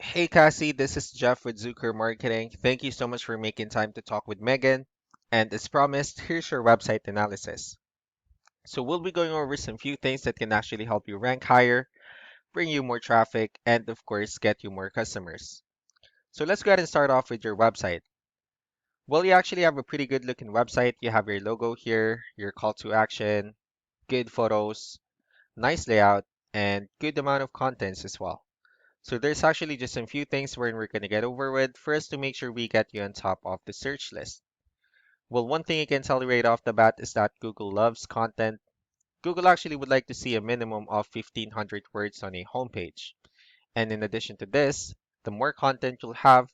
Hey Cassie, this is Jeff with Zucker Marketing. Thank you so much for making time to talk with Megan. And as promised, here's your website analysis. So we'll be going over some few things that can actually help you rank higher, bring you more traffic, and of course, get you more customers. So let's go ahead and start off with your website. Well, you actually have a pretty good looking website. You have your logo here, your call to action, good photos, nice layout, and good amount of contents as well. So there's actually just a few things we're going to get over with first to make sure we get you on top of the search list. Well, one thing you can tell you right off the bat is that Google loves content. Google actually would like to see a minimum of 1,500 words on a homepage. And in addition to this, the more content you'll have,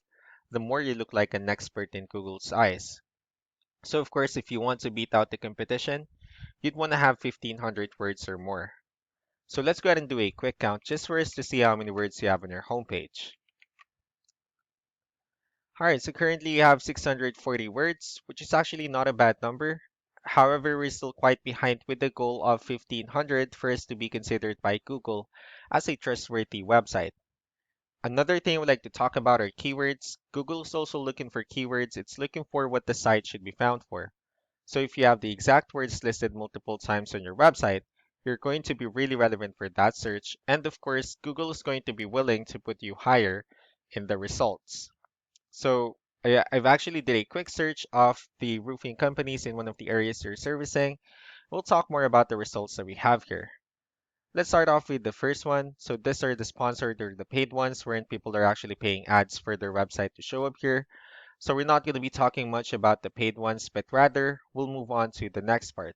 the more you look like an expert in Google's eyes. So of course, if you want to beat out the competition, you'd want to have 1,500 words or more. So let's go ahead and do a quick count just for us to see how many words you have on your homepage. All right, so currently you have 640 words, which is actually not a bad number. However, we're still quite behind with the goal of 1500 for us to be considered by Google as a trustworthy website. Another thing I would like to talk about are keywords. Google is also looking for keywords. It's looking for what the site should be found for. So if you have the exact words listed multiple times on your website, you're going to be really relevant for that search. And of course, Google is going to be willing to put you higher in the results. So I've actually did a quick search of the roofing companies in one of the areas you're servicing. We'll talk more about the results that we have here. Let's start off with the first one. So these are the sponsored or the paid ones wherein people are actually paying ads for their website to show up here. So we're not going to be talking much about the paid ones, but rather we'll move on to the next part.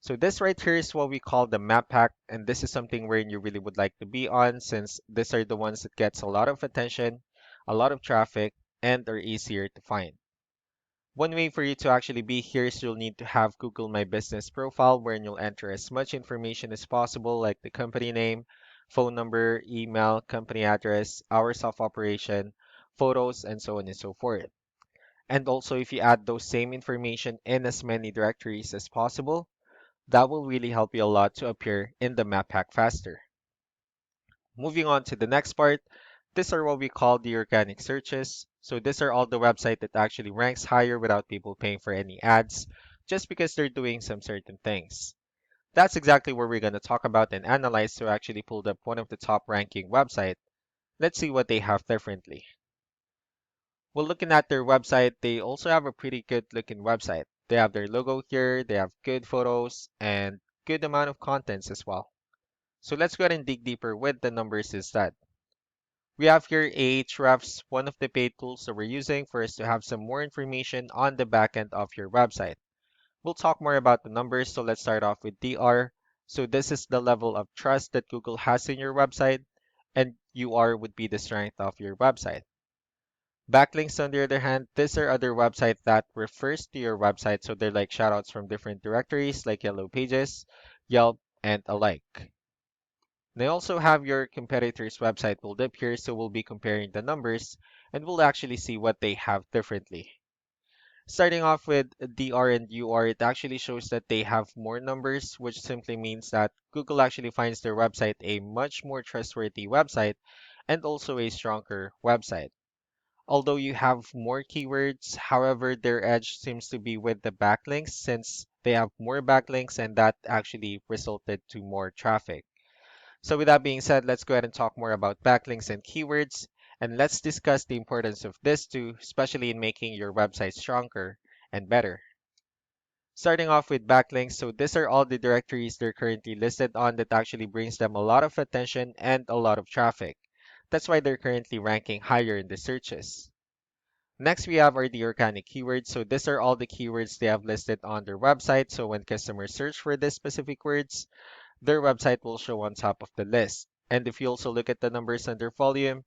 So this right here is what we call the map pack, and this is something wherein you really would like to be on since these are the ones that gets a lot of attention, a lot of traffic, and are easier to find. One way for you to actually be here is you'll need to have Google My Business profile wherein you'll enter as much information as possible like the company name, phone number, email, company address, hours of operation, photos, and so on and so forth. And also if you add those same information in as many directories as possible, that will really help you a lot to appear in the map pack faster. Moving on to the next part, these are what we call the organic searches. So these are all the website that actually ranks higher without people paying for any ads, just because they're doing some certain things. That's exactly what we're going to talk about and analyze. So I actually pulled up one of the top ranking website. Let's see what they have differently. Well, looking at their website, they also have a pretty good looking website. They have their logo here, they have good photos, and good amount of contents as well. So let's go ahead and dig deeper with the numbers instead. We have here Ahrefs, one of the paid tools that we're using for us to have some more information on the backend of your website. We'll talk more about the numbers, so let's start off with DR. So this is the level of trust that Google has in your website, and UR would be the strength of your website. Backlinks, on the other hand, these are other websites that refers to your website, so they're like shoutouts from different directories like Yellow Pages, Yelp, and alike. They also have your competitor's website pulled up here, so we'll be comparing the numbers and we'll actually see what they have differently. Starting off with DR and UR, it actually shows that they have more numbers, which simply means that Google actually finds their website a much more trustworthy website and also a stronger website. Although you have more keywords, however, their edge seems to be with the backlinks since they have more backlinks and that actually resulted to more traffic. So with that being said, let's go ahead and talk more about backlinks and keywords, and let's discuss the importance of this too, especially in making your website stronger and better. Starting off with backlinks, so these are all the directories they're currently listed on that actually brings them a lot of attention and a lot of traffic. That's why they're currently ranking higher in the searches. Next, we have our the organic keywords. So these are all the keywords they have listed on their website. So when customers search for these specific words, their website will show on top of the list. And if you also look at the numbers under volume,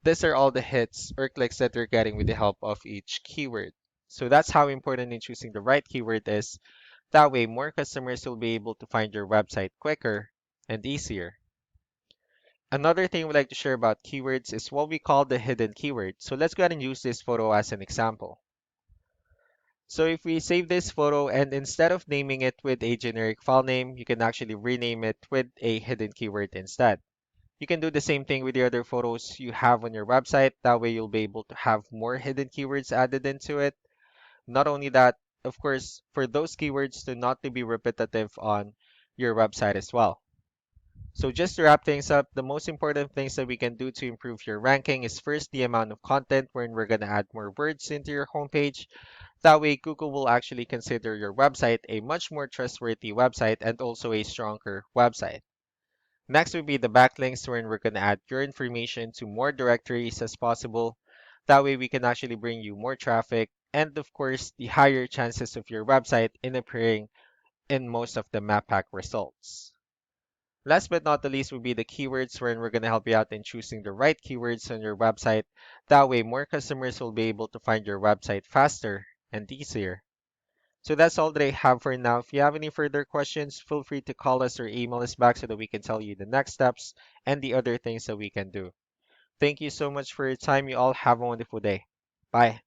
these are all the hits or clicks that they're getting with the help of each keyword. So that's how important in choosing the right keyword is. That way, more customers will be able to find your website quicker and easier. Another thing we like to share about keywords is what we call the hidden keyword. So let's go ahead and use this photo as an example. So if we save this photo and instead of naming it with a generic file name, you can actually rename it with a hidden keyword instead. You can do the same thing with the other photos you have on your website. That way you'll be able to have more hidden keywords added into it. Not only that, of course, for those keywords to not to be repetitive on your website as well. So just to wrap things up, the most important things that we can do to improve your ranking is first the amount of content wherein we're going to add more words into your homepage. That way Google will actually consider your website a much more trustworthy website and also a stronger website. Next would be the backlinks wherein we're going to add your information to more directories as possible. That way we can actually bring you more traffic and of course the higher chances of your website in appearing in most of the map pack results. Last but not the least would be the keywords wherein we're going to help you out in choosing the right keywords on your website. That way more customers will be able to find your website faster and easier. So that's all that I have for now. If you have any further questions, feel free to call us or email us back so that we can tell you the next steps and the other things that we can do. Thank you so much for your time. You all have a wonderful day. Bye.